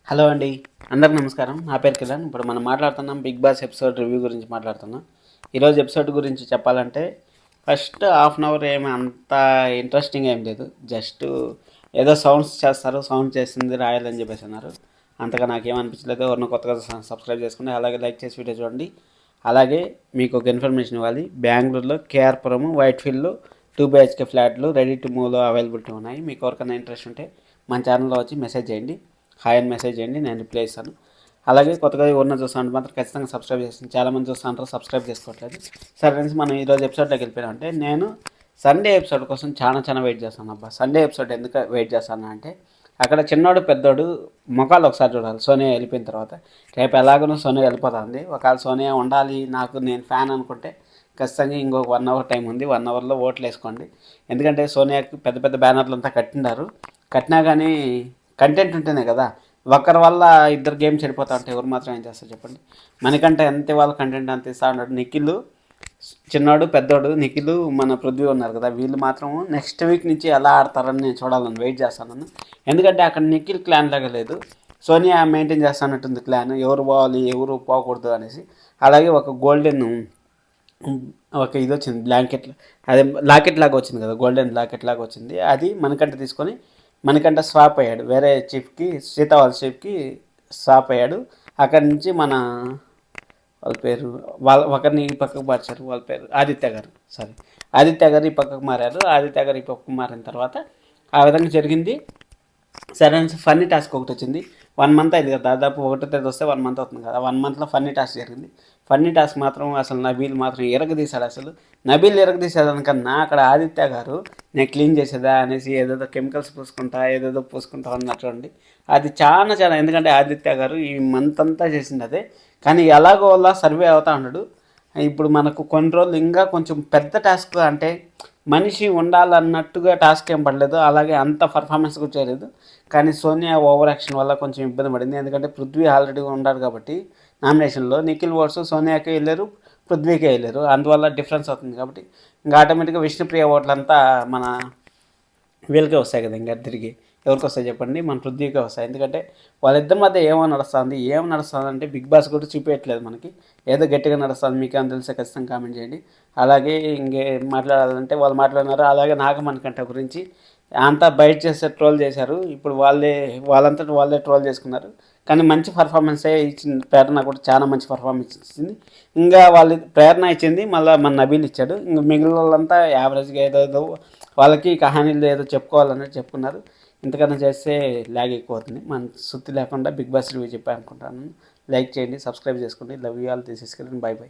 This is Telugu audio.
హలో అండి. అందరికి నమస్కారం. నా పేరు కిరణ్. ఇప్పుడు మనం మాట్లాడుతున్నాం బిగ్ బాస్ ఎపిసోడ్ రివ్యూ గురించి మాట్లాడుతున్నాం. ఈరోజు ఎపిసోడ్ గురించి చెప్పాలంటే ఫస్ట్ హాఫ్ అన్ అవర్ ఏమి అంత ఇంట్రెస్టింగ్ ఏం లేదు. జస్ట్ ఏదో సౌండ్స్ చేస్తారు, సౌండ్ చేసింది రాయాలని చెప్పేసి అన్నారు. అంతగా నాకేమనిపించలేదు. ఎవరినో కొత్తగా సబ్స్క్రైబ్ చేసుకుని అలాగే లైక్ చేసి వీడియో చూడండి. అలాగే మీకు ఒక ఇన్ఫర్మేషన్ ఇవ్వాలి. బెంగళూరులో కేఆర్పురం వైట్ఫీల్డ్లో 2 BHK ఫ్లాట్లు రెడీ టు మూవ్లో అవైలబిలిటీ ఉన్నాయి. మీకు ఎవరికైనా ఇంట్రెస్ట్ ఉంటే మన ఛానల్లో వచ్చి మెసేజ్ చేయండి. హాయ్ అని మెసేజ్ చేయండి, నేను రిప్లై ఇస్తాను. అలాగే కొత్తగా ఎవరిన చూస్తాను మాత్రం ఖచ్చితంగా సబ్స్క్రైబ్ చేస్తాను. చాలామంది చూస్తుంటారు, సబ్స్క్రైబ్ చేసుకోవట్లేదు. సరే ఫ్రెండ్స్, మనం ఈరోజు ఎపిసోడ్లోకి వెళ్ళిపోయామంటే నేను సండే ఎపిసోడ్ కోసం చాలా వెయిట్ చేస్తాను. అబ్బా, సండే ఎపిసోడ్ ఎందుకు వెయిట్ చేస్తాను అంటే అక్కడ చిన్నోడు పెద్దోడు ముఖాలు ఒకసారి చూడాలి. సోనియా వెళ్ళిపోయిన తర్వాత రేపు ఎలాగనో సోనియా వెళ్ళిపోతుంది. ఒకవేళ సోనియా ఉండాలి, నేను ఫ్యాన్ అనుకుంటే ఖచ్చితంగా ఇంకొక 1 అవర్ టైం ఉంది. 1 అవర్లో ఓట్లు వేసుకోండి. ఎందుకంటే సోనియాకి పెద్ద పెద్ద బ్యానర్లు అంతా కట్టినారు. కట్టినా కానీ కంటెంట్ ఉంటేనే కదా. ఒకరి వల్ల ఇద్దరు గేమ్ చెడిపోతా ఉంటే ఎవరు మాత్రం ఏం చేస్తారు చెప్పండి. మనకంటే ఎంత వాళ్ళ కంటెంట్ అంత ఇస్తా ఉన్నాడు. నిఖిల్ చిన్నాడు పెద్దోడు, నిఖిల్ మన పృథ్వీ ఉన్నారు కదా, వీళ్ళు మాత్రం నెక్స్ట్ వీక్ నుంచి ఎలా ఆడతారని నేను చూడాలని వెయిట్ చేస్తాను. ఎందుకంటే అక్కడ నిఖిల్ క్లాన్ లాగా లేదు, సోనియా మెయింటైన్ చేస్తున్నట్టుంది క్లాన్. ఎవరు పోవాలి ఎవరు పోకూడదు అనేసి. అలాగే ఒక గోల్డెన్ ఒక ఇది వచ్చింది, బ్లాంకెట్ అదే లాకెట్ లాగా వచ్చింది కదా, గోల్డెన్ లాకెట్ లాగా వచ్చింది. అది మనకంటే తీసుకొని మనకంటే స్వాప్ అయ్యాడు. వేరే చీఫ్కి, సీతావాల్ చీఫ్కి స్వాప్ అయ్యాడు. అక్కడి నుంచి వాళ్ళ పేరు ఒకరిని ఈ పక్కకు మార్చారు. వాళ్ళ పేరు ఆదిత్య గారు. ఆదిత్య గారు ఈ పక్కకు మారారు. ఆదిత్య గారు ఈ పక్కకు మారిన తర్వాత ఆ విధంగా జరిగింది. సరే ఫన్నీ టాస్క్ ఒకటి వచ్చింది. 1 మంత్ అయింది కదా, దాదాపు 1వ తేదీ వస్తే 1 మంత్ అవుతుంది కదా. 1 మంత్లో ఫన్నీ టాస్క్ జరిగింది. ఫన్నీ టాస్క్ మాత్రం అసలు నబీల్ మాత్రం ఎరగదీశాడు. అసలు నబీల్ ఎరగదీసేదానికన్నా అక్కడ ఆదిత్య గారు నేను క్లీన్ చేసేదా అనేసి ఏదేదో కెమికల్స్ ఏదేదో పూసుకుంటా అన్నట్టుండి అది చాలా ఎందుకంటే ఆదిత్య గారు ఈ మంత్ అంతా చేసింది అదే. కానీ ఎలాగో అలా సర్వే అవుతా ఉన్నాడు. ఇప్పుడు మనకు కొన్ని రోజులు ఇంకా కొంచెం పెద్ద టాస్క్ అంటే మనిషి ఉండాలన్నట్టుగా టాస్క్ ఏం పడలేదు. అలాగే అంత పర్ఫార్మెన్స్ కూడా చేయలేదు. కానీ సోనియా ఓవర్ యాక్షన్ వల్ల కొంచెం ఇబ్బంది పడింది. ఎందుకంటే పృథ్వీ ఆల్రెడీ ఉన్నాడు కాబట్టి నామినేషన్లో నిఖిల్ ఓట్స్ సోనియాకే వెళ్ళారు, పృథ్వీకే వెళ్ళారు. అందువల్ల డిఫరెన్స్ అవుతుంది కాబట్టి ఇంకా ఆటోమేటిక్గా విష్ణుప్రియ ఓట్లంతా మన వీళ్ళకే వస్తాయి కదా. ఇంకా తిరిగి ఎవరికి వస్తాయి చెప్పండి, మన పృథ్వీకే వస్తాయి. ఎందుకంటే వాళ్ళిద్దరి మధ్య ఏమో నడుస్తుంది అంటే బిగ్ బాస్ కూడా చూపించట్లేదు మనకి. ఏదో గట్టిగా నడుస్తుంది. మీకు ఏమైనా తెలిస్తే ఖచ్చితంగా కామెంట్ చేయండి. అలాగే ఇంకే మాట్లాడాలంటే వాళ్ళు మాట్లాడినారు. అలాగే నాగమణికంట గురించి అంతా బయట చేస్తే ట్రోల్ చేశారు. ఇప్పుడు వాళ్ళంతటా వాళ్ళే ట్రోల్ చేసుకున్నారు. కానీ మంచి పర్ఫార్మెన్సే ఇచ్చింది. ప్రేరణ కూడా చాలా మంచి పర్ఫార్మెన్స్ ఇచ్చింది. ఇంకా వాళ్ళు ప్రేరణ ఇచ్చింది, మళ్ళీ మన నబీల్ ఇచ్చాడు. ఇంకా మిగిలిన వాళ్ళంతా యావరేజ్గా ఏదో వాళ్ళకి కహానీలు ఏదో చెప్పుకోవాలన్నట్టు చెప్పుకున్నారు. ఇంతకన్నా చేస్తే ల్యాగ్ ఎక్కువ అవుతుంది. మన సుత్తి లేకుండా బిగ్ బాస్ రివ్యూ చెప్పాను అనుకుంటాను. లైక్ చేయండి, సబ్స్క్రైబ్ చేసుకోండి. Love you all. This is Kiran. By by.